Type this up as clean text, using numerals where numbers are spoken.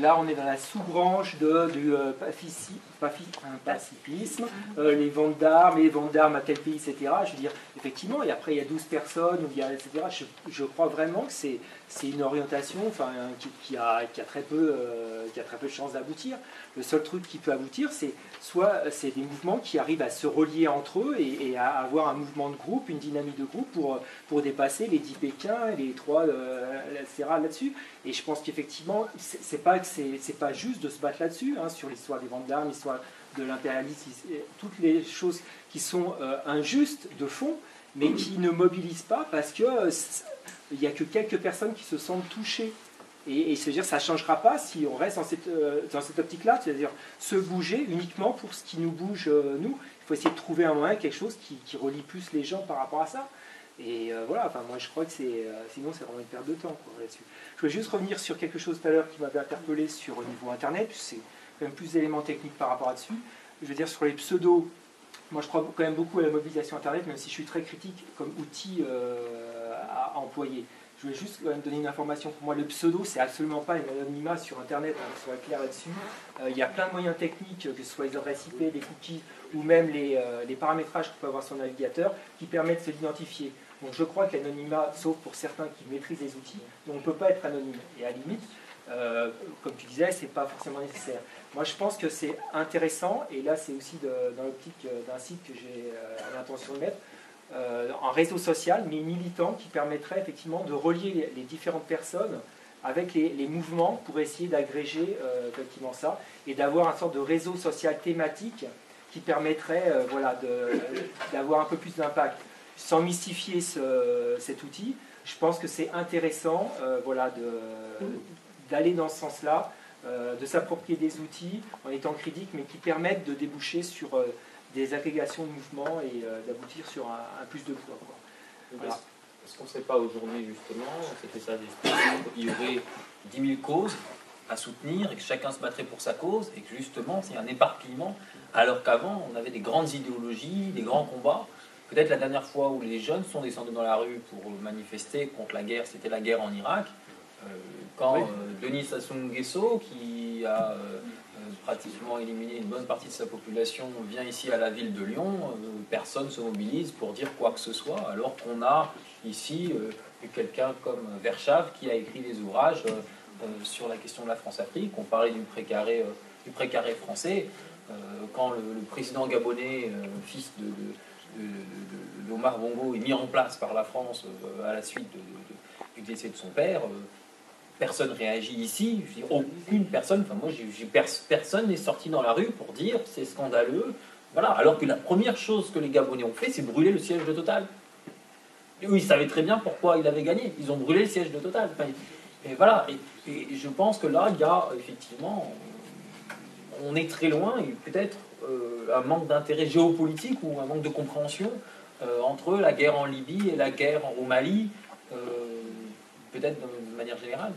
là, on est dans la sous-branche du pacifisme, les ventes d'armes, à tel pays, etc. Je veux dire, effectivement, et après, il y a 12 personnes, etc. Je crois vraiment que c'est une orientation qui a très peu de chances d'aboutir. Le seul truc qui peut aboutir, c'est des mouvements qui arrivent à se relier entre eux et à avoir un mouvement de groupe, une dynamique de groupe pour dépasser les 10 Pékins et les 3, etc. là-dessus. Et je pense qu'effectivement, c'est pas juste de se battre là-dessus, hein, sur l'histoire des ventes d'armes, l'histoire de l'impérialisme, toutes les choses qui sont injustes de fond, mais qui ne mobilisent pas parce que il n'y a que quelques personnes qui se sentent touchées. Et se dire ça ne changera pas si on reste dans cette optique-là, c'est-à-dire se bouger uniquement pour ce qui nous bouge, nous. Il faut essayer de trouver un moyen, quelque chose qui relie plus les gens par rapport à ça. Et voilà, moi je crois que sinon c'est vraiment une perte de temps là-dessus. Je voulais juste revenir sur quelque chose tout à l'heure qui m'avait interpellé sur au niveau Internet, c'est quand même plus d'éléments techniques par rapport là-dessus. Je veux dire, sur les pseudos, moi je crois quand même beaucoup à la mobilisation Internet, même si je suis très critique comme outil à employer. Je voulais juste quand même donner une information. Pour moi, le pseudo, c'est absolument pas un anonymat sur Internet, hein, qu'on soit clair là-dessus. Il y a plein de moyens techniques, que ce soit les adresses IP, les cookies, ou même les paramétrages qu'on peut avoir sur le navigateur, qui permettent de se l'identifier. Donc je crois que l'anonymat, sauf pour certains qui maîtrisent les outils, on ne peut pas être anonyme. Et à la limite, comme tu disais, c'est pas forcément nécessaire. Moi, je pense que c'est intéressant, et là, c'est aussi dans l'optique d'un site que j'ai l'intention de mettre, un réseau social, mais militant, qui permettrait effectivement de relier les différentes personnes avec les mouvements pour essayer d'agréger effectivement ça, et d'avoir une sorte de réseau social thématique qui permettrait d'avoir un peu plus d'impact. Sans mystifier cet outil, je pense que c'est intéressant d'aller dans ce sens-là, de s'approprier des outils en étant critique, mais qui permettent de déboucher sur des agrégations de mouvements et d'aboutir sur un plus de poids. Voilà. Est-ce qu'on ne sait pas aujourd'hui, justement, c'était ça d'esprit, qu'il y aurait 10 000 causes à soutenir et que chacun se battrait pour sa cause et que justement, c'est un éparpillement, alors qu'avant, on avait des grandes idéologies, des grands combats. Peut-être la dernière fois où les jeunes sont descendus dans la rue pour manifester contre la guerre, c'était la guerre en Irak, quand Denis Sassou Nguesso, qui a pratiquement éliminé une bonne partie de sa population, vient ici à la ville de Lyon, personne ne se mobilise pour dire quoi que ce soit, alors qu'on a ici quelqu'un comme Verschave qui a écrit des ouvrages sur la question de la France-Afrique. On parlait du précaré français. Quand le président gabonais, fils d'Omar Bongo, est mis en place par la France à la suite du décès de son père, personne réagit ici, je dis, aucune personne, personne n'est sorti dans la rue pour dire c'est scandaleux, voilà, alors que la première chose que les Gabonais ont fait, c'est brûler le siège de Total. Et ils savaient très bien pourquoi il avait gagné, ils ont brûlé le siège de Total. Et voilà, et je pense que là, il y a effectivement, on est très loin, et peut-être un manque d'intérêt géopolitique ou un manque de compréhension entre la guerre en Libye et la guerre au Mali, peut-être de manière générale.